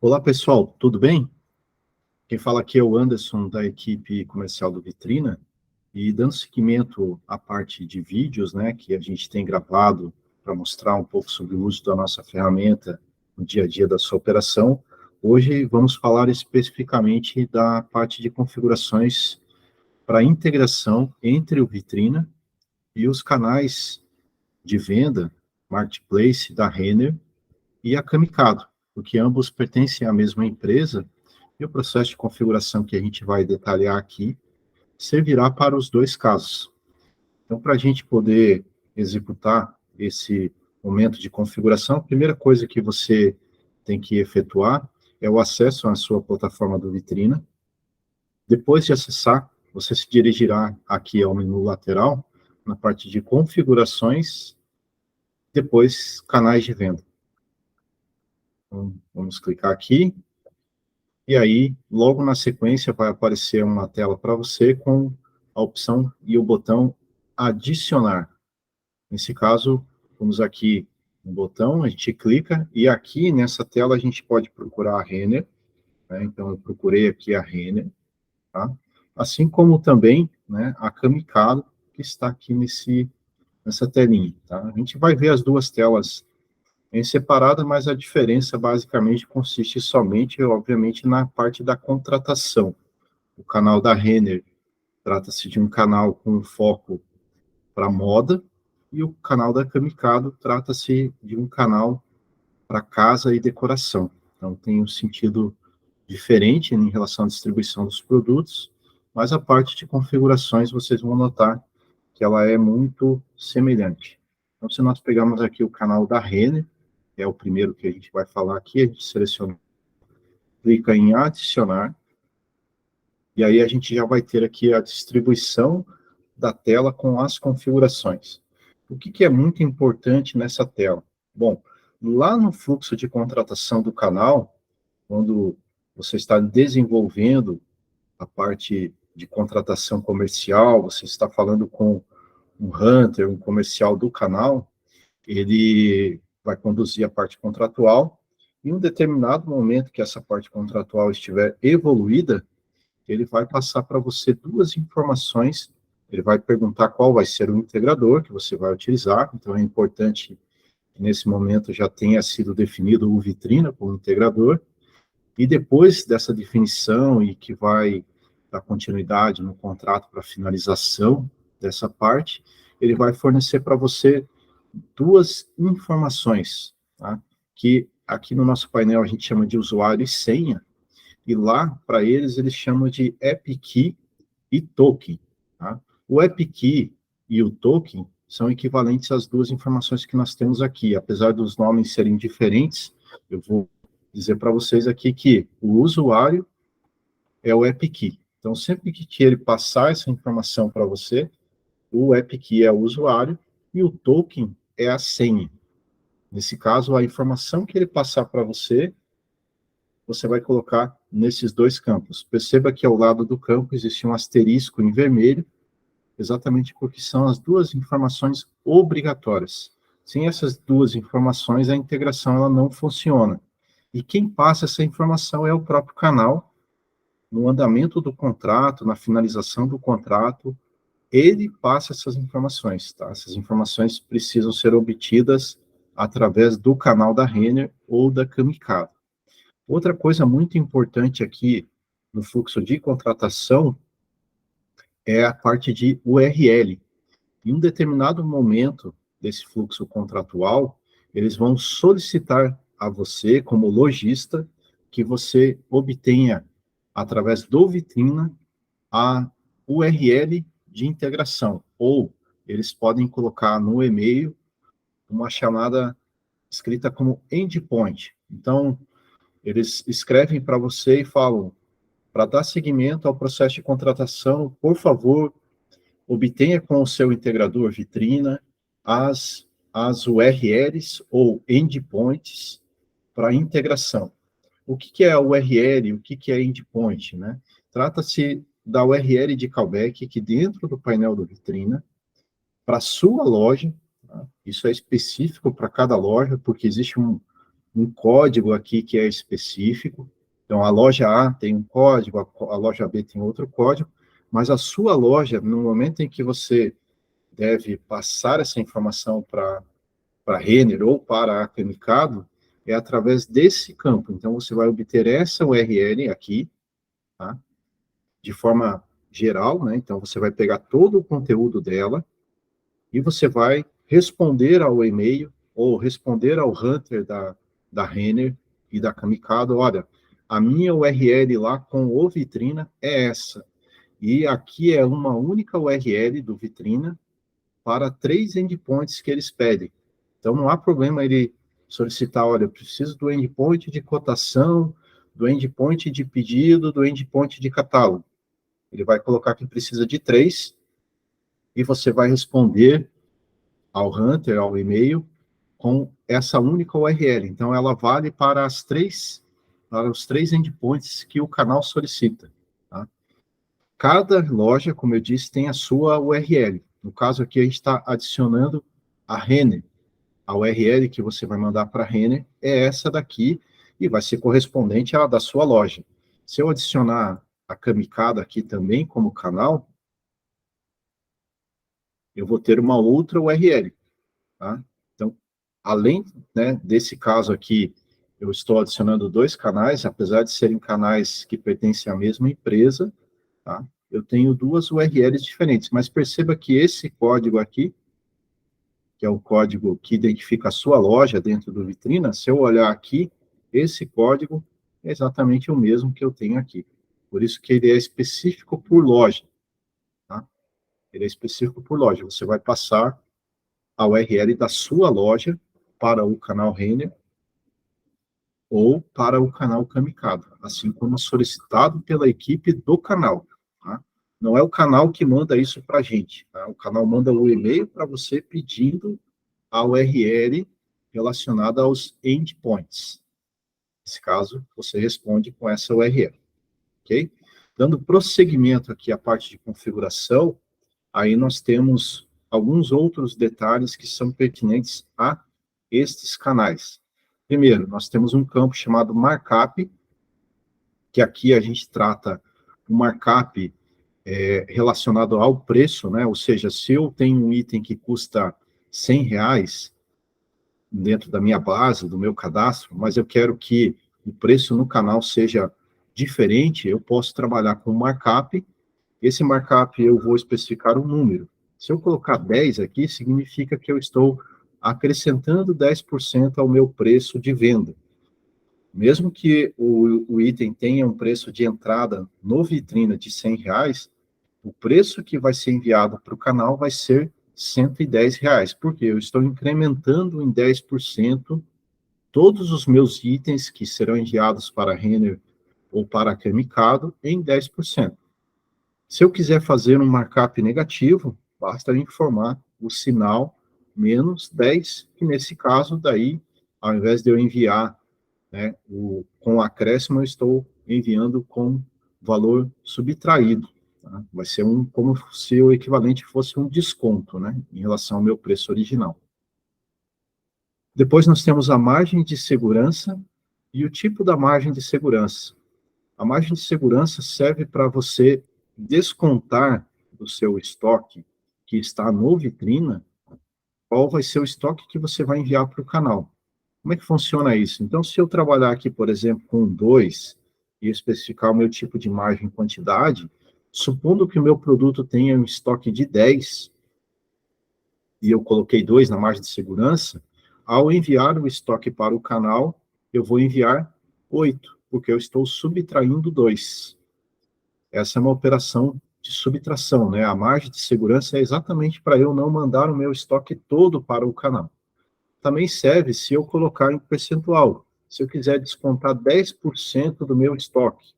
Olá, pessoal, tudo bem? Quem fala aqui é o Anderson, da equipe comercial do Vitrina, e dando seguimento à parte de vídeos, né, que a gente tem gravado para mostrar um pouco sobre o uso da nossa ferramenta no dia a dia da sua operação. Hoje vamos falar especificamente da parte de configurações para integração entre o Vitrina e os canais de venda, Marketplace da Renner e a Camicado, porque ambos pertencem à mesma empresa. E o processo de configuração que a gente vai detalhar aqui servirá para os dois casos. Então, para a gente poder executar esse momento de configuração, a primeira coisa que você tem que efetuar é o acesso à sua plataforma do Vitrina. Depois de acessar, você se dirigirá aqui ao menu lateral, na parte de configurações, depois canais de venda. Então, vamos clicar aqui. E aí, logo na sequência, vai aparecer uma tela para você com a opção e o botão adicionar. Nesse caso, vamos aqui no botão, a gente clica, e aqui nessa tela a gente pode procurar a Renner, né? Então, eu procurei aqui a Renner, tá? Assim como também, né, a Camicado, que está aqui nessa telinha, tá? A gente vai ver as duas telas em separado, mas a diferença basicamente consiste somente, obviamente, na parte da contratação. O canal da Renner trata-se de um canal com foco para moda, e o canal da Camicado trata-se de um canal para casa e decoração. Então, tem um sentido diferente em relação à distribuição dos produtos, mas a parte de configurações vocês vão notar que ela é muito semelhante. Então, se nós pegarmos aqui o canal da Renner, que é o primeiro que a gente vai falar aqui, a gente seleciona, clica em adicionar, e aí a gente já vai ter aqui a distribuição da tela com as configurações. O que é muito importante nessa tela? Bom, lá no fluxo de contratação do canal, quando você está desenvolvendo a parte de contratação comercial, você está falando com um hunter, um comercial do canal, ele vai conduzir a parte contratual, e em um determinado momento que essa parte contratual estiver evoluída, ele vai passar para você duas informações. Ele vai perguntar qual vai ser o integrador que você vai utilizar, então é importante que nesse momento já tenha sido definido o Vitrina como integrador, e depois dessa definição e que vai dar continuidade no contrato para finalização dessa parte, ele vai fornecer para você duas informações, tá? Que aqui no nosso painel a gente chama de usuário e senha, e lá, para eles chamam de App Key e Token, tá? O App Key e o Token são equivalentes às duas informações que nós temos aqui. Apesar dos nomes serem diferentes, eu vou dizer para vocês aqui que o usuário é o App Key. Então, sempre que ele passar essa informação para você, o App Key é o usuário e o Token é a senha. Nesse caso, a informação que ele passar para você, você vai colocar nesses dois campos. Perceba que ao lado do campo existe um asterisco em vermelho, exatamente porque são as duas informações obrigatórias. Sem essas duas informações, a integração ela não funciona. E quem passa essa informação é o próprio canal, no andamento do contrato, na finalização do contrato, ele passa essas informações, tá? Essas informações precisam ser obtidas através do canal da Renner ou da Camicado. Outra coisa muito importante aqui no fluxo de contratação é a parte de URL. Em um determinado momento desse fluxo contratual, eles vão solicitar a você, como lojista, que você obtenha, através do Vitrina, a URL de integração, ou eles podem colocar no e-mail uma chamada escrita como endpoint. Então, eles escrevem para você e falam, para dar seguimento ao processo de contratação, por favor, obtenha com o seu integrador Vitrina as URLs ou endpoints para integração. O que é a URL? O que é endpoint, né? Trata-se da URL de callback que dentro do painel do Vitrina, para a sua loja, tá? Isso é específico para cada loja, porque existe um código aqui que é específico. Então, a loja A tem um código, a loja B tem outro código, mas a sua loja, no momento em que você deve passar essa informação para Renner ou para a Camicado, é através desse campo. Então, você vai obter essa URL aqui, tá? De forma geral, né? Então, você vai pegar todo o conteúdo dela e você vai responder ao e-mail ou responder ao Hunter da Renner e da Camicado, olha, a minha URL lá com o Vitrina é essa. E aqui é uma única URL do Vitrina para 3 endpoints que eles pedem. Então, não há problema ele solicitar, olha, eu preciso do endpoint de cotação, do endpoint de pedido, do endpoint de catálogo. Ele vai colocar que precisa de 3, e você vai responder ao Hunter, ao e-mail, com essa única URL. Então, ela vale para os 3 endpoints que o canal solicita. Tá? Cada loja, como eu disse, tem a sua URL. No caso aqui, a gente está adicionando a Renner. A URL que você vai mandar para a Renner é essa daqui, e vai ser correspondente à da sua loja. Se eu adicionar a Camicado aqui também como canal, eu vou ter uma outra URL. Tá? Então, além, né, desse caso aqui, eu estou adicionando 2 canais, apesar de serem canais que pertencem à mesma empresa, tá? Eu tenho 2 URLs diferentes, mas perceba que esse código aqui, que é o código que identifica a sua loja dentro do Vitrina, se eu olhar aqui, esse código é exatamente o mesmo que eu tenho aqui. Por isso que ele é específico por loja. Tá? Ele é específico por loja. Você vai passar a URL da sua loja para o canal Renner ou para o canal Camicado, assim como solicitado pela equipe do canal. Tá? Não é o canal que manda isso para a gente. Tá? O canal manda o e-mail para você pedindo a URL relacionada aos endpoints. Nesse caso, você responde com essa URL. Ok? Dando prosseguimento aqui à parte de configuração, aí nós temos alguns outros detalhes que são pertinentes a estes canais. Primeiro, nós temos um campo chamado markup, que aqui a gente trata o markup relacionado ao preço, né? Ou seja, se eu tenho um item que custa R$100 dentro da minha base, do meu cadastro, mas eu quero que o preço no canal seja diferente, eu posso trabalhar com markup. Esse markup eu vou especificar um número. Se eu colocar 10 aqui, significa que eu estou acrescentando 10% ao meu preço de venda. Mesmo que o item tenha um preço de entrada no Vitrina de R$100, o preço que vai ser enviado para o canal vai ser R$110, porque eu estou incrementando em 10% todos os meus itens que serão enviados para a Renner ou para a Camicado em 10%. Se eu quiser fazer um markup negativo, basta informar o sinal menos 10, que nesse caso, daí, ao invés de eu enviar, né, com acréscimo, eu estou enviando com valor subtraído. Tá? Vai ser como se o equivalente fosse um desconto, né, em relação ao meu preço original. Depois nós temos a margem de segurança e o tipo da margem de segurança. A margem de segurança serve para você descontar do seu estoque que está no Vitrina, qual vai ser o estoque que você vai enviar para o canal. Como é que funciona isso? Então, se eu trabalhar aqui, por exemplo, com 2 e especificar o meu tipo de margem e quantidade, supondo que o meu produto tenha um estoque de 10 e eu coloquei 2 na margem de segurança, ao enviar o estoque para o canal, eu vou enviar 8, porque eu estou subtraindo 2. Essa é uma operação de subtração, né? A margem de segurança é exatamente para eu não mandar o meu estoque todo para o canal. Também serve se eu colocar em percentual. Se eu quiser descontar 10% do meu estoque,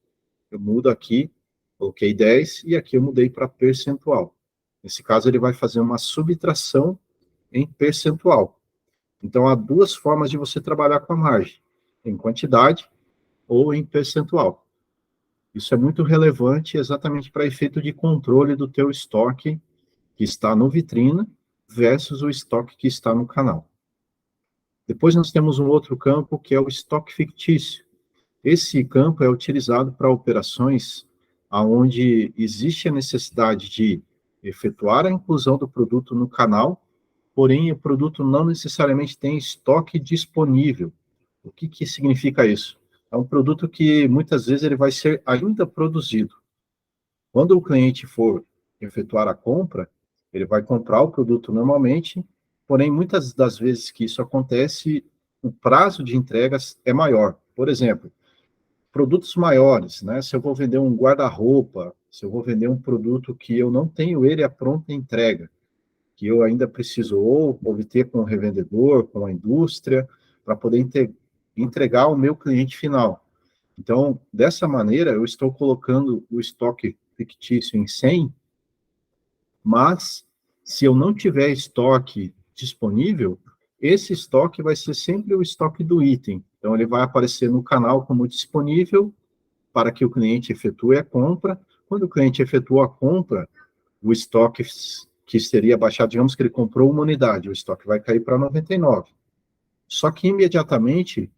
eu mudo aqui, coloquei 10 e aqui eu mudei para percentual. Nesse caso, ele vai fazer uma subtração em percentual. Então, há 2 formas de você trabalhar com a margem, em quantidade ou em percentual. Isso é muito relevante exatamente para efeito de controle do teu estoque que está no Vitrina versus o estoque que está no canal. Depois nós temos um outro campo, que é o estoque fictício. Esse campo é utilizado para operações onde existe a necessidade de efetuar a inclusão do produto no canal, porém o produto não necessariamente tem estoque disponível. O que, que significa isso? É um produto que muitas vezes ele vai ser ainda produzido. Quando o cliente for efetuar a compra, ele vai comprar o produto normalmente, porém muitas das vezes que isso acontece, o prazo de entregas é maior. Por exemplo, produtos maiores, né? Se eu vou vender um guarda-roupa, se eu vou vender um produto que eu não tenho ele à pronta entrega, que eu ainda preciso ou obter com o revendedor, com a indústria, para poder entregar ao meu cliente final. Então, dessa maneira, eu estou colocando o estoque fictício em 100, mas se eu não tiver estoque disponível, esse estoque vai ser sempre o estoque do item. Então, ele vai aparecer no canal como disponível para que o cliente efetue a compra. Quando o cliente efetuou a compra, o estoque que seria baixado, digamos que ele comprou uma unidade, o estoque vai cair para 99. Só que imediatamente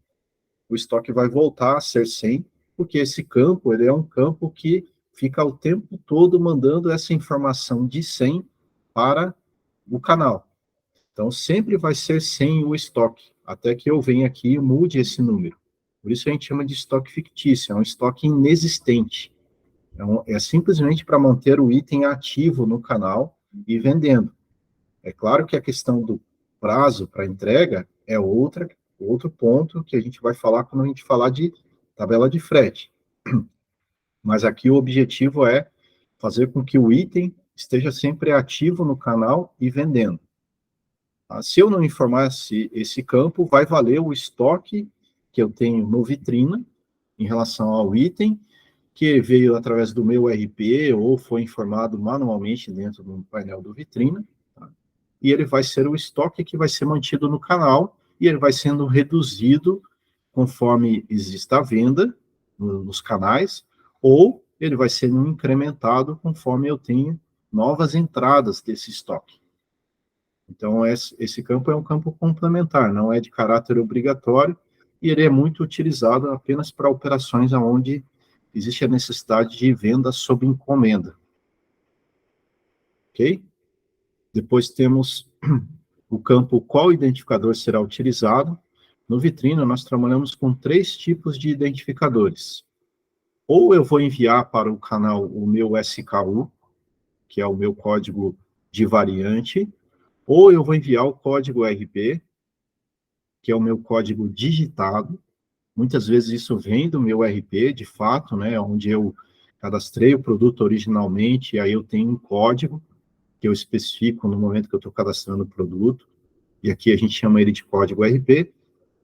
o estoque vai voltar a ser 100, porque esse campo, ele é um campo que fica o tempo todo mandando essa informação de 100 para o canal. Então, sempre vai ser 100 o estoque, até que eu venha aqui e mude esse número. Por isso a gente chama de estoque fictício, é um estoque inexistente. É simplesmente para manter o item ativo no canal e vendendo. É claro que a questão do prazo para entrega é outro ponto que a gente vai falar quando a gente falar de tabela de frete. Mas aqui o objetivo é fazer com que o item esteja sempre ativo no canal e vendendo. Se eu não informar esse campo, vai valer o estoque que eu tenho no Vitrina em relação ao item, que veio através do meu RP ou foi informado manualmente dentro do painel do Vitrina, tá? E ele vai ser o estoque que vai ser mantido no canal e ele vai sendo reduzido conforme exista a venda nos canais, ou ele vai sendo incrementado conforme eu tenho novas entradas desse estoque. Então, esse campo é um campo complementar, não é de caráter obrigatório, e ele é muito utilizado apenas para operações onde existe a necessidade de venda sob encomenda. Ok? Depois temos o campo qual identificador será utilizado. No Vitrina, nós trabalhamos com 3 tipos de identificadores. Ou eu vou enviar para o canal o meu SKU, que é o meu código de variante, ou eu vou enviar o código RP, que é o meu código digitado. Muitas vezes isso vem do meu RP, de fato, né, onde eu cadastrei o produto originalmente, e aí eu tenho um código que eu especifico no momento que eu estou cadastrando o produto, e aqui a gente chama ele de código RP,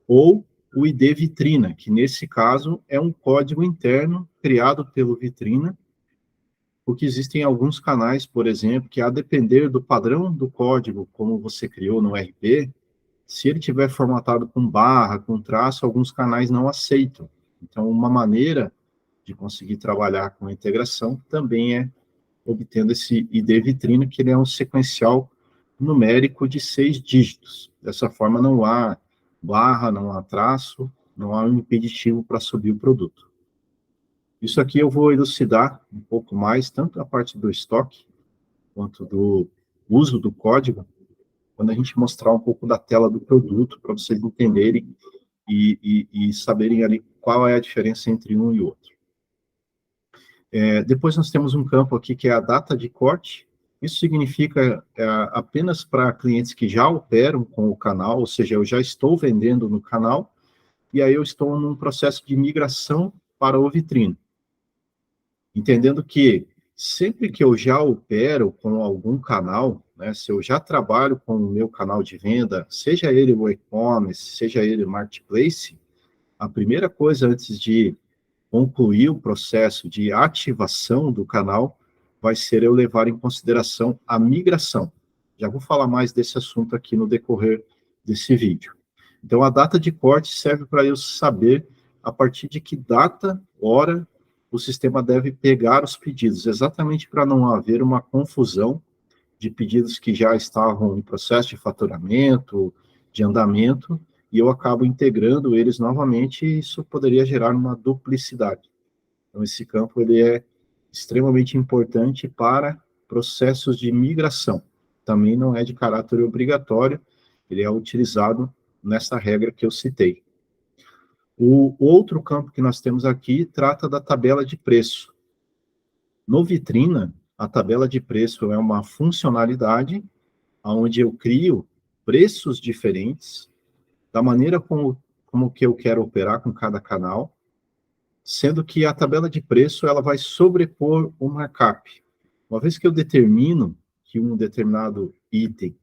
ou o ID Vitrina, que nesse caso é um código interno criado pelo Vitrina, porque existem alguns canais, por exemplo, que a depender do padrão do código, como você criou no RP, se ele tiver formatado com barra, com traço, alguns canais não aceitam. Então, uma maneira de conseguir trabalhar com a integração também é obtendo esse ID Vitrina, que ele é um sequencial numérico de 6 dígitos. Dessa forma, não há barra, não há traço, não há um impeditivo para subir o produto. Isso aqui eu vou elucidar um pouco mais, tanto a parte do estoque, quanto do uso do código, quando a gente mostrar um pouco da tela do produto, para vocês entenderem e saberem ali qual é a diferença entre um e outro. Depois nós temos um campo aqui que é a data de corte. Isso significa apenas para clientes que já operam com o canal, ou seja, eu já estou vendendo no canal, e aí eu estou num processo de migração para o Vitrina. Entendendo que sempre que eu já opero com algum canal, né, se eu já trabalho com o meu canal de venda, seja ele o e-commerce, seja ele o marketplace, a primeira coisa antes de concluir o processo de ativação do canal vai ser eu levar em consideração a migração. Já vou falar mais desse assunto aqui no decorrer desse vídeo. Então, a data de corte serve para eu saber a partir de que data, hora, o sistema deve pegar os pedidos, exatamente para não haver uma confusão de pedidos que já estavam em processo de faturamento, de andamento, e eu acabo integrando eles novamente, e isso poderia gerar uma duplicidade. Então, esse campo ele é extremamente importante para processos de migração. Também não é de caráter obrigatório, ele é utilizado nessa regra que eu citei. O outro campo que nós temos aqui trata da tabela de preço. No Vitrina, a tabela de preço é uma funcionalidade onde eu crio preços diferentes da maneira como que eu quero operar com cada canal, sendo que a tabela de preço ela vai sobrepor o markup. Uma vez que eu determino que um determinado item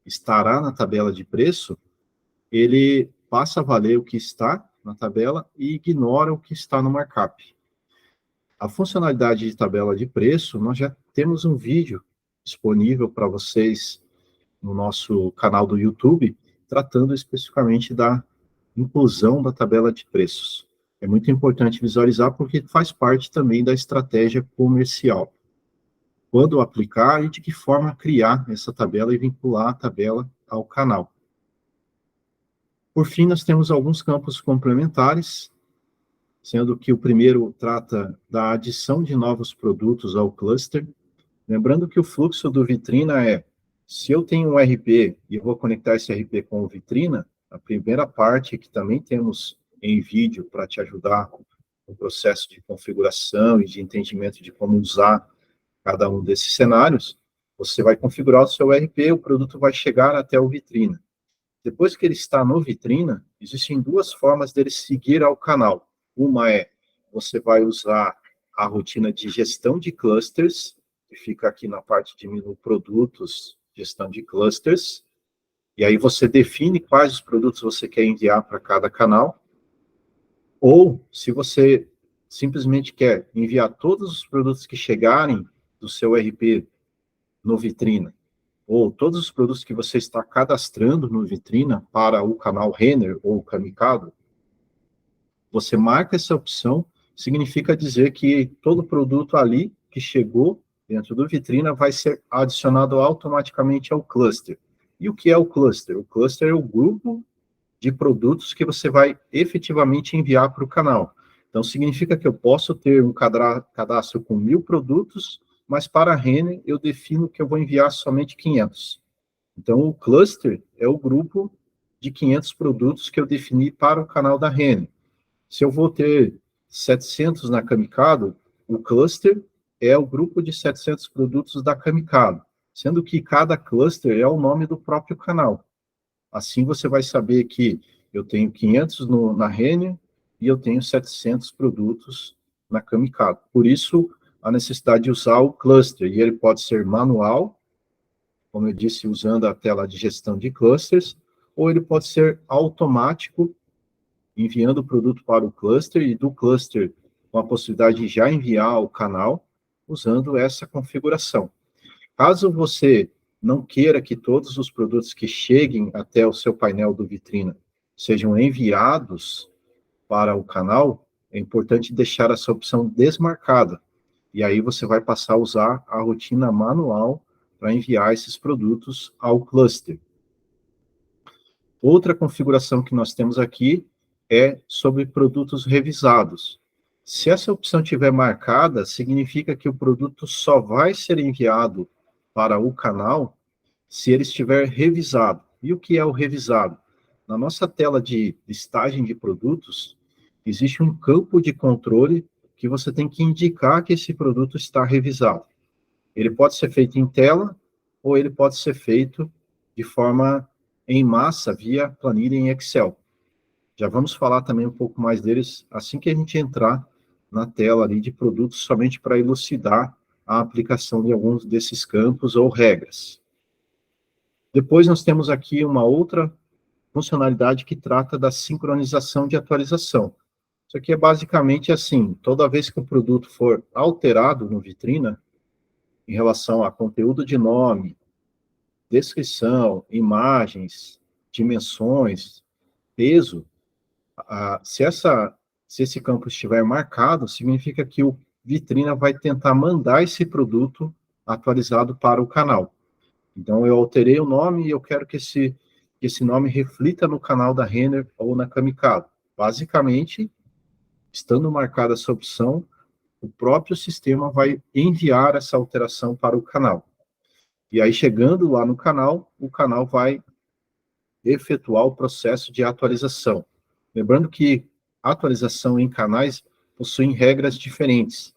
estará na tabela de preço, ele passa a valer o que está na tabela e ignora o que está no markup. A funcionalidade de tabela de preço, nós já temos um vídeo disponível para vocês no nosso canal do YouTube, tratando especificamente da inclusão da tabela de preços. É muito importante visualizar porque faz parte também da estratégia comercial. Quando aplicar e de que forma criar essa tabela e vincular a tabela ao canal. Por fim, nós temos alguns campos complementares, sendo que o primeiro trata da adição de novos produtos ao cluster. Lembrando que o fluxo do Vitrina é, se eu tenho um RP e eu vou conectar esse RP com o Vitrina, a primeira parte, que também temos em vídeo para te ajudar no processo de configuração e de entendimento de como usar cada um desses cenários, você vai configurar o seu RP, o produto vai chegar até o Vitrina. Depois que ele está no Vitrina, existem duas formas dele seguir ao canal. Uma é, você vai usar a rotina de gestão de clusters, que fica aqui na parte de menu produtos, gestão de clusters, e aí você define quais os produtos você quer enviar para cada canal, ou se você simplesmente quer enviar todos os produtos que chegarem do seu RP no Vitrina, ou todos os produtos que você está cadastrando no Vitrina para o canal Renner ou Kamikado, você marca essa opção, significa dizer que todo produto ali que chegou dentro do Vitrina vai ser adicionado automaticamente ao cluster. E o que é o cluster? O cluster é o grupo de produtos que você vai efetivamente enviar para o canal. Então, significa que eu posso ter um cadastro com 1.000 produtos, mas para a Renner eu defino que eu vou enviar somente 500. Então, o cluster é o grupo de 500 produtos que eu defini para o canal da Renner. Se eu vou ter 700 na Kamikado, o cluster é o grupo de 700 produtos da Kamikado, sendo que cada cluster é o nome do próprio canal. Assim você vai saber que eu tenho 500 na Renner e eu tenho 700 produtos na Kamikado. Por isso, a necessidade de usar o cluster, e ele pode ser manual, como eu disse, usando a tela de gestão de clusters, ou ele pode ser automático, enviando o produto para o cluster, e do cluster com a possibilidade de já enviar ao canal, usando essa configuração. Caso você não queira que todos os produtos que cheguem até o seu painel do Vitrina sejam enviados para o canal, é importante deixar essa opção desmarcada. E aí você vai passar a usar a rotina manual para enviar esses produtos ao cluster. Outra configuração que nós temos aqui é sobre produtos revisados. Se essa opção estiver marcada, significa que o produto só vai ser enviado para o canal se ele estiver revisado. E o que é o revisado? Na nossa tela de listagem de produtos, existe um campo de controle que você tem que indicar que esse produto está revisado. Ele pode ser feito em tela, ou ele pode ser feito de forma em massa, via planilha em Excel. Já vamos falar também um pouco mais deles assim que a gente entrar na tela ali de produtos, somente para elucidar a aplicação de alguns desses campos ou regras. Depois nós temos aqui uma outra funcionalidade que trata da sincronização de atualização. Isso aqui é basicamente assim, toda vez que o produto for alterado no Vitrina, em relação a conteúdo de nome, descrição, imagens, dimensões, peso, se esse campo estiver marcado, significa que o Vitrina vai tentar mandar esse produto atualizado para o canal. Então, eu alterei o nome e eu quero que esse que esse nome reflita no canal da Renner ou na Camicado. Basicamente, estando marcada essa opção, o próprio sistema vai enviar essa alteração para o canal. E aí, chegando lá no canal, o canal vai efetuar o processo de atualização. Lembrando que atualização em canais possuem regras diferentes.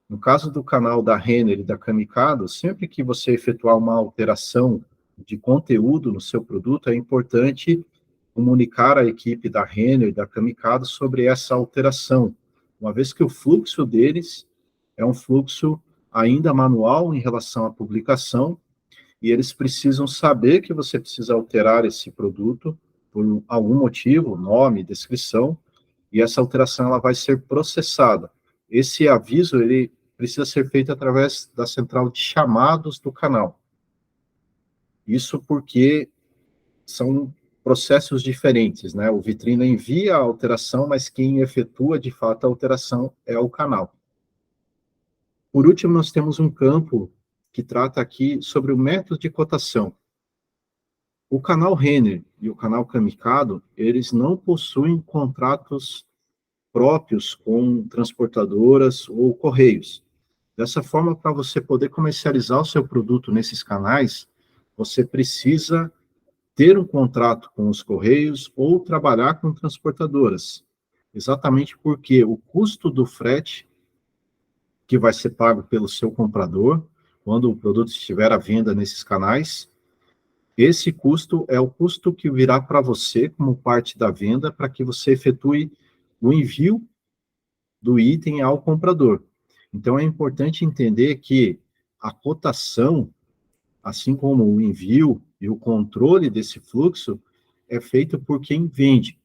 No caso do canal da Renner e da Camicado, sempre que você efetuar uma alteração de conteúdo no seu produto, é importante comunicar à equipe da Renner e da Camicado sobre essa alteração, uma vez que o fluxo deles é um fluxo ainda manual em relação à publicação, e eles precisam saber que você precisa alterar esse produto por algum motivo, nome, descrição, e essa alteração ela vai ser processada. Esse aviso, ele precisa ser feito através da central de chamados do canal. Isso porque são processos diferentes, né? O Vitrina envia a alteração, mas quem efetua, de fato, a alteração é o canal. Por último, nós temos um campo que trata aqui sobre o método de cotação. O canal Renner e o canal Camicado, eles não possuem contratos próprios com transportadoras ou correios. Dessa forma, para você poder comercializar o seu produto nesses canais, você precisa ter um contrato com os correios ou trabalhar com transportadoras. Exatamente porque o custo do frete que vai ser pago pelo seu comprador, quando o produto estiver à venda nesses canais, esse custo é o custo que virá para você como parte da venda para que você efetue o envio do item ao comprador. Então, é importante entender que a cotação, assim como o envio e o controle desse fluxo, é feito por quem vende.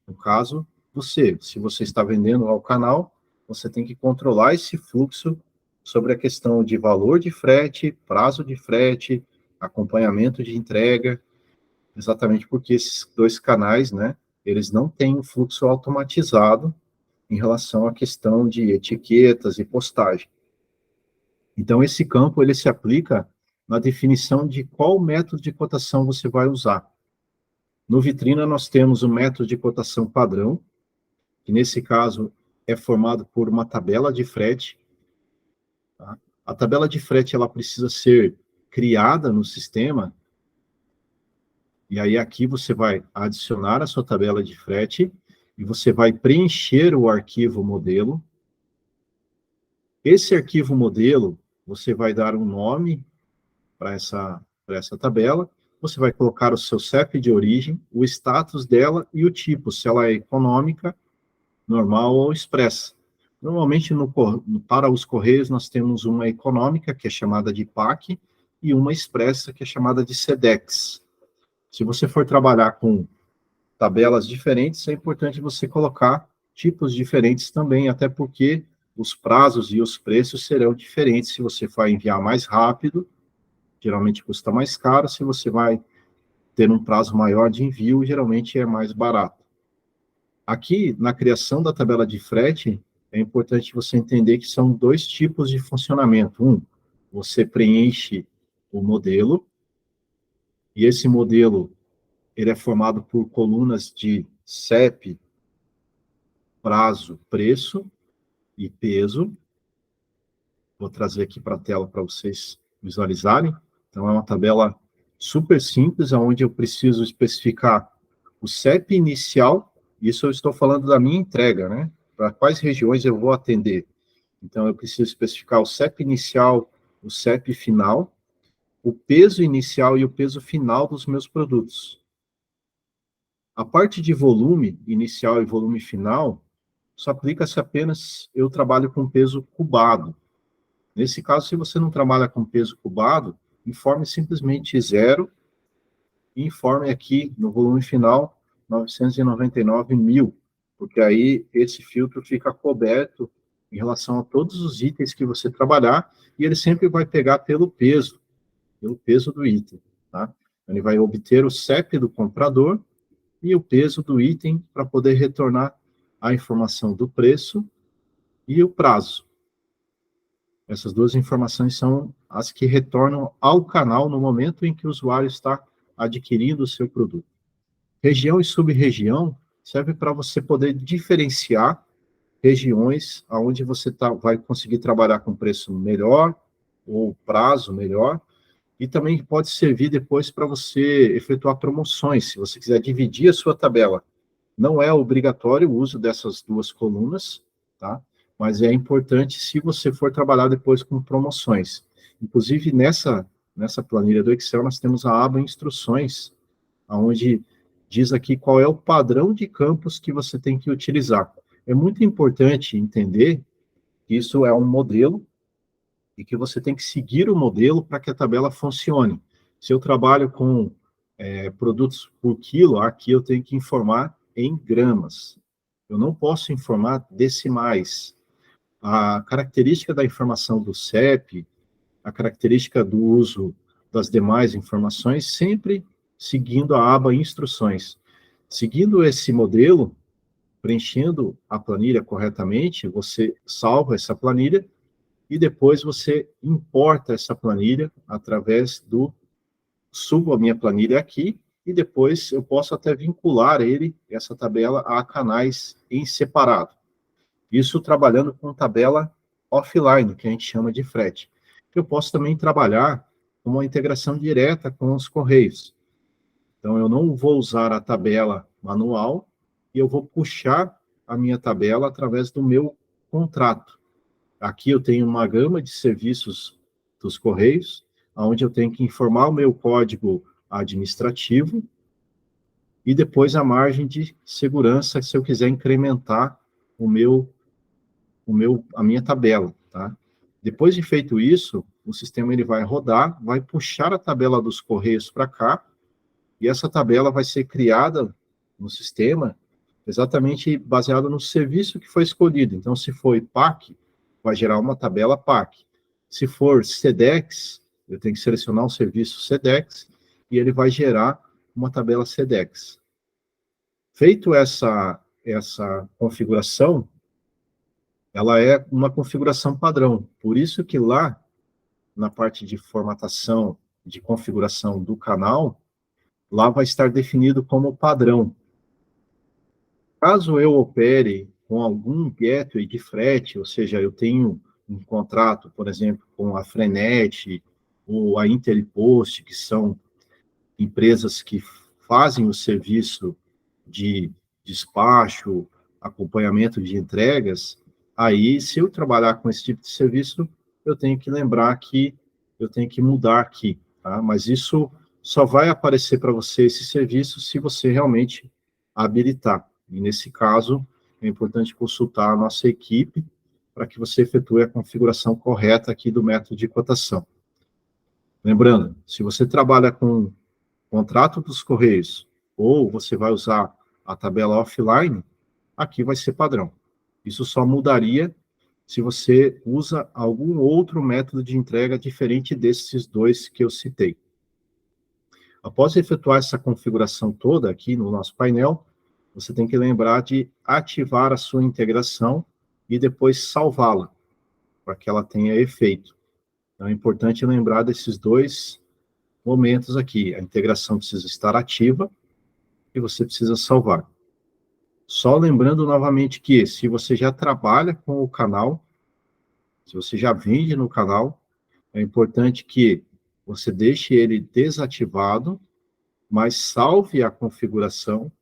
No caso, você. Se você está vendendo ao canal, você tem que controlar esse fluxo sobre a questão de valor de frete, prazo de frete, acompanhamento de entrega, exatamente porque esses dois canais, né, eles não têm um fluxo automatizado em relação à questão de etiquetas e postagem. Então, esse campo, ele se aplica na definição de qual método de cotação você vai usar. No Vitrina, nós temos o método de cotação padrão, que nesse caso é formado por uma tabela de frete. Tá? A tabela de frete, ela precisa ser criada no sistema, e aí aqui você vai adicionar a sua tabela de frete, e você vai preencher o arquivo modelo. Esse arquivo modelo, você vai dar um nome para essa tabela, você vai colocar o seu CEP de origem, o status dela e o tipo, se ela é econômica, normal ou expressa. Normalmente, para os Correios, nós temos uma econômica, que é chamada de PAC, e uma expressa, que é chamada de SEDEX. Se você for trabalhar com tabelas diferentes, é importante você colocar tipos diferentes também, até porque os prazos e os preços serão diferentes se você for enviar mais rápido, geralmente custa mais caro, se você vai ter um prazo maior de envio, geralmente é mais barato. Aqui, na criação da tabela de frete, é importante você entender que são dois tipos de funcionamento. Um, você preenche o modelo, e esse modelo ele é formado por colunas de CEP, prazo, preço e peso. Vou trazer aqui para a tela para vocês visualizarem. Então, é uma tabela super simples, onde eu preciso especificar o CEP inicial, isso eu estou falando da minha entrega, né? Para quais regiões eu vou atender. Então, eu preciso especificar o CEP inicial, o CEP final, o peso inicial e o peso final dos meus produtos. A parte de volume inicial e volume final, só aplica-se apenas eu trabalho com peso cubado. Nesse caso, se você não trabalha com peso cubado, informe simplesmente 0 e informe aqui no volume final 999 mil, porque aí esse filtro fica coberto em relação a todos os itens que você trabalhar, e ele sempre vai pegar pelo peso do item, tá? Ele vai obter o CEP do comprador e o peso do item para poder retornar a informação do preço e o prazo. Essas duas informações são as que retornam ao canal no momento em que o usuário está adquirindo o seu produto. Região e sub-região serve para você poder diferenciar regiões onde você vai conseguir trabalhar com preço melhor ou prazo melhor, e também pode servir depois para você efetuar promoções, se você quiser dividir a sua tabela. Não é obrigatório o uso dessas duas colunas, tá? Mas é importante se você for trabalhar depois com promoções. Inclusive, nessa planilha do Excel, nós temos a aba Instruções, onde diz aqui qual é o padrão de campos que você tem que utilizar. É muito importante entender que isso é um modelo e que você tem que seguir o modelo para que a tabela funcione. Se eu trabalho com produtos por quilo, aqui eu tenho que informar em gramas. Eu não posso informar decimais. A característica da informação do CEP, a característica do uso das demais informações, sempre seguindo a aba Instruções. Seguindo esse modelo, preenchendo a planilha corretamente, você salva essa planilha e depois você importa essa planilha através do subo a minha planilha aqui e depois eu posso até vincular essa tabela, a canais em separado. Isso trabalhando com tabela offline, que a gente chama de frete. Eu posso também trabalhar com uma integração direta com os correios. Então, eu não vou usar a tabela manual e eu vou puxar a minha tabela através do meu contrato. Aqui eu tenho uma gama de serviços dos correios, onde eu tenho que informar o meu código administrativo e depois a margem de segurança, se eu quiser incrementar a minha tabela, tá? Depois de feito isso, o sistema ele vai rodar, vai puxar a tabela dos correios para cá, e essa tabela vai ser criada no sistema exatamente baseada no serviço que foi escolhido. Então, se foi PAC, vai gerar uma tabela PAC. Se for SEDEX, eu tenho que selecionar um serviço SEDEX, e ele vai gerar uma tabela SEDEX. Feito essa configuração, ela é uma configuração padrão. Por isso que lá, na parte de formatação, de configuração do canal, lá vai estar definido como padrão. Caso eu opere com algum gateway de frete, ou seja, eu tenho um contrato, por exemplo, com a Frenet ou a Interpost, que são empresas que fazem o serviço de despacho, acompanhamento de entregas, aí, se eu trabalhar com esse tipo de serviço, eu tenho que lembrar que eu tenho que mudar aqui, tá? Mas isso só vai aparecer para você, esse serviço, se você realmente habilitar. E, nesse caso, é importante consultar a nossa equipe para que você efetue a configuração correta aqui do método de cotação. Lembrando, se você trabalha com contrato dos Correios ou você vai usar a tabela offline, aqui vai ser padrão. Isso só mudaria se você usa algum outro método de entrega diferente desses dois que eu citei. Após efetuar essa configuração toda aqui no nosso painel, você tem que lembrar de ativar a sua integração e depois salvá-la, para que ela tenha efeito. Então, é importante lembrar desses dois momentos aqui. A integração precisa estar ativa e você precisa salvar. Só lembrando novamente que, se você já trabalha com o canal, se você já vende no canal, é importante que você deixe ele desativado, mas salve a configuração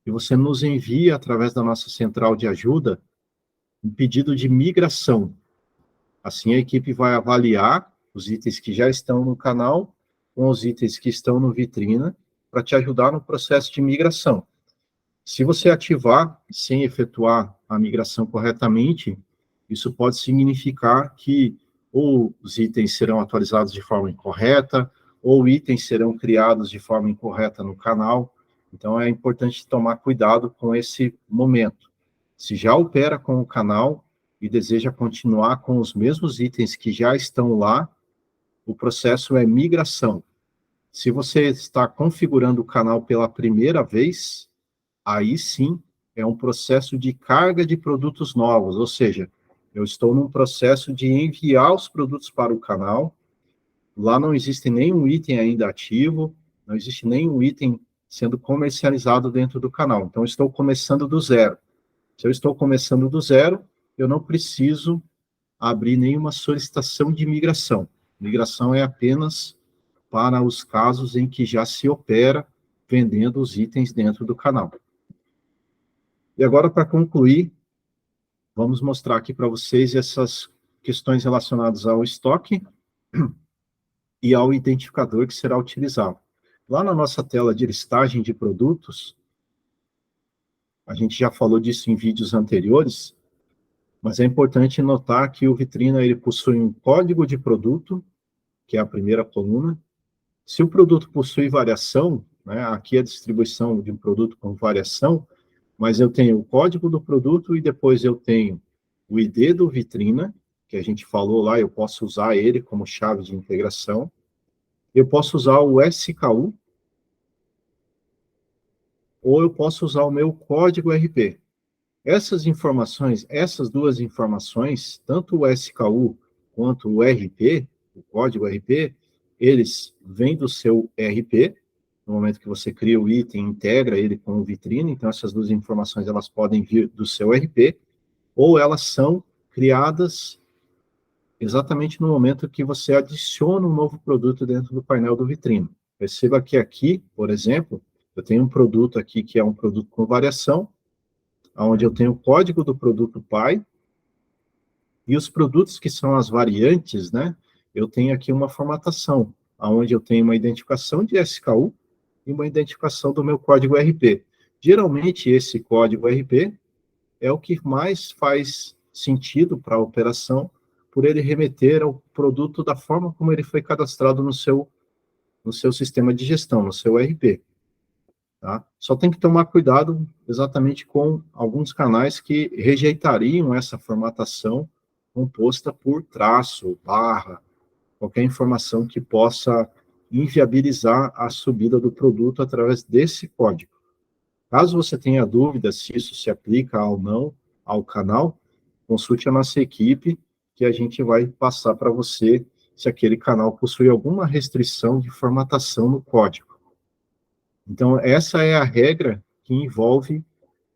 e você nos envie, através da nossa central de ajuda, um pedido de migração. Assim, a equipe vai avaliar os itens que já estão no canal com os itens que estão no Vitrina para te ajudar no processo de migração. Se você ativar sem efetuar a migração corretamente, isso pode significar que ou os itens serão atualizados de forma incorreta, ou itens serão criados de forma incorreta no canal. Então, é importante tomar cuidado com esse momento. Se já opera com o canal e deseja continuar com os mesmos itens que já estão lá, o processo é migração. Se você está configurando o canal pela primeira vez, aí sim é um processo de carga de produtos novos, ou seja, eu estou num processo de enviar os produtos para o canal, lá não existe nenhum item ainda ativo, não existe nenhum item sendo comercializado dentro do canal. Então, eu estou começando do zero. Se eu estou começando do zero, eu não preciso abrir nenhuma solicitação de migração. Migração é apenas para os casos em que já se opera vendendo os itens dentro do canal. E agora, para concluir, vamos mostrar aqui para vocês essas questões relacionadas ao estoque e ao identificador que será utilizado. Lá na nossa tela de listagem de produtos, a gente já falou disso em vídeos anteriores, mas é importante notar que o Vitrina ele possui um código de produto, que é a primeira coluna. Se o produto possui variação, né, aqui é a distribuição de um produto com variação, mas eu tenho o código do produto e depois eu tenho o ID do Vitrina, que a gente falou lá, eu posso usar ele como chave de integração. Eu posso usar o SKU, ou eu posso usar o meu código RP. Essas informações, essas duas informações, tanto o SKU quanto o RP, o código RP, eles vêm do seu RP, no momento que você cria o item, integra ele com o Vitrina, então essas duas informações elas podem vir do seu RP, ou elas são criadas exatamente no momento que você adiciona um novo produto dentro do painel do Vitrina. Perceba que aqui, por exemplo, eu tenho um produto aqui que é um produto com variação, onde eu tenho o código do produto pai, e os produtos que são as variantes, né, eu tenho aqui uma formatação, onde eu tenho uma identificação de SKU e uma identificação do meu código RP. Geralmente, esse código RP é o que mais faz sentido para a operação, por ele remeter ao produto da forma como ele foi cadastrado no seu sistema de gestão, no seu RP. Tá? Só tem que tomar cuidado exatamente com alguns canais que rejeitariam essa formatação composta por traço, barra, qualquer informação que possa inviabilizar a subida do produto através desse código. Caso você tenha dúvida se isso se aplica ou não ao canal, consulte a nossa equipe, que a gente vai passar para você se aquele canal possui alguma restrição de formatação no código. Então, essa é a regra que envolve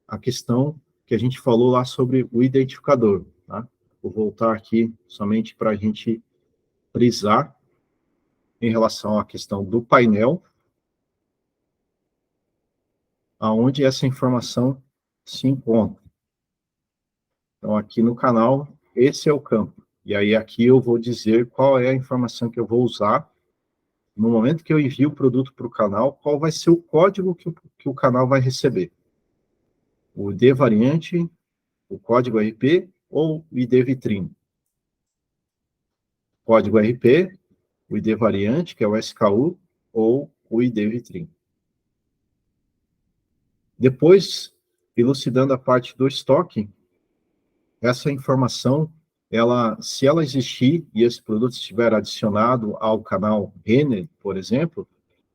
a questão que a gente falou lá sobre o identificador. Tá? Vou voltar aqui somente para a gente frisar em relação à questão do painel, aonde essa informação se encontra. Então, aqui no canal, esse é o campo. E aí, aqui eu vou dizer qual é a informação que eu vou usar. No momento que eu envio o produto para o canal, qual vai ser o código que o canal vai receber. O ID variante, o código RP ou o ID vitrine. Código RP, o ID variante, que é o SKU, ou o ID vitrine. Depois, elucidando a parte do estoque, essa informação, se ela existir e esse produto estiver adicionado ao canal Renner, por exemplo,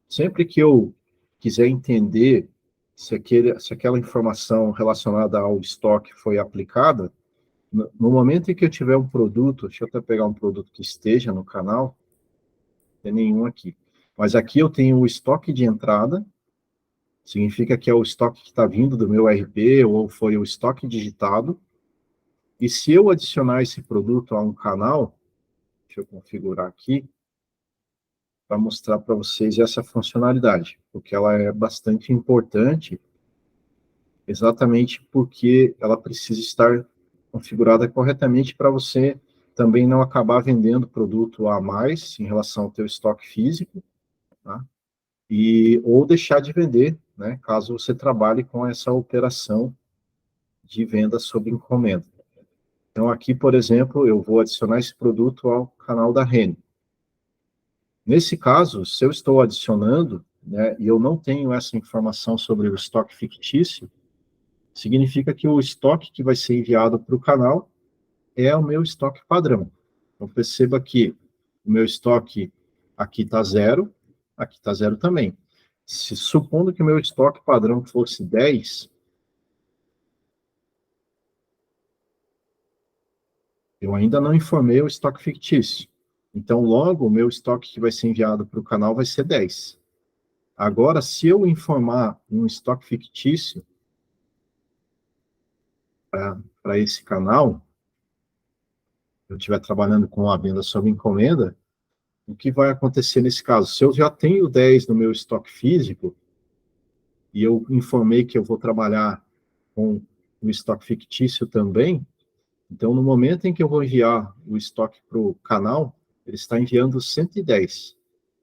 sempre que eu quiser entender se aquela informação relacionada ao estoque foi aplicada, no momento em que eu tiver um produto, deixa eu até pegar um produto que esteja no canal, não tem nenhum aqui, mas aqui eu tenho o estoque de entrada, significa que é o estoque que está vindo do meu RP, ou foi o estoque digitado, e se eu adicionar esse produto a um canal, deixa eu configurar aqui, para mostrar para vocês essa funcionalidade, porque ela é bastante importante, exatamente porque ela precisa estar configurada corretamente para você também não acabar vendendo produto a mais em relação ao teu estoque físico, tá? Ou deixar de vender, né, caso você trabalhe com essa operação de venda sob encomenda. Então, aqui, por exemplo, eu vou adicionar esse produto ao canal da Renner. Nesse caso, se eu estou adicionando, né, e eu não tenho essa informação sobre o estoque fictício, significa que o estoque que vai ser enviado para o canal é o meu estoque padrão. Então, perceba que o meu estoque aqui está zero, aqui está zero também. Supondo que o meu estoque padrão fosse 10, eu ainda não informei o estoque fictício. Então, logo, o meu estoque que vai ser enviado para o canal vai ser 10. Agora, se eu informar um estoque fictício para esse canal, eu estiver trabalhando com a venda sob encomenda, o que vai acontecer nesse caso? Se eu já tenho 10 no meu estoque físico, e eu informei que eu vou trabalhar com o estoque fictício também, então, no momento em que eu vou enviar o estoque para o canal, ele está enviando 110.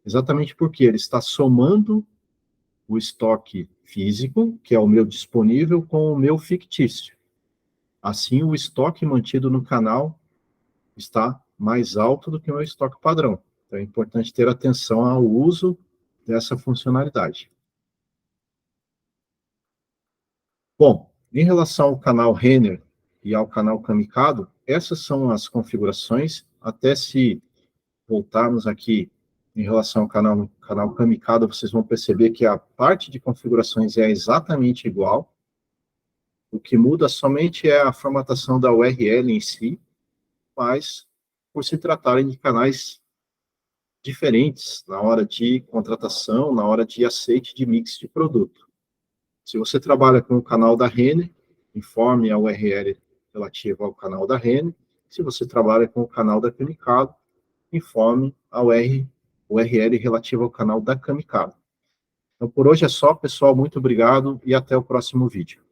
Exatamente porque ele está somando o estoque físico, que é o meu disponível, com o meu fictício. Assim, o estoque mantido no canal está mais alto do que o meu estoque padrão. Então, é importante ter atenção ao uso dessa funcionalidade. Bom, em relação ao canal Renner e ao canal Kamikado, essas são as configurações. Até se voltarmos aqui em relação ao canal Kamikado, vocês vão perceber que a parte de configurações é exatamente igual. O que muda somente é a formatação da URL em si, mas por se tratarem de canais diferentes na hora de contratação, na hora de aceite de mix de produto. Se você trabalha com o canal da Renner, informe a URL relativa ao canal da Renner. Se você trabalha com o canal da Kamikado, informe a URL relativa ao canal da Kamikado. Então, por hoje é só, pessoal. Muito obrigado e até o próximo vídeo.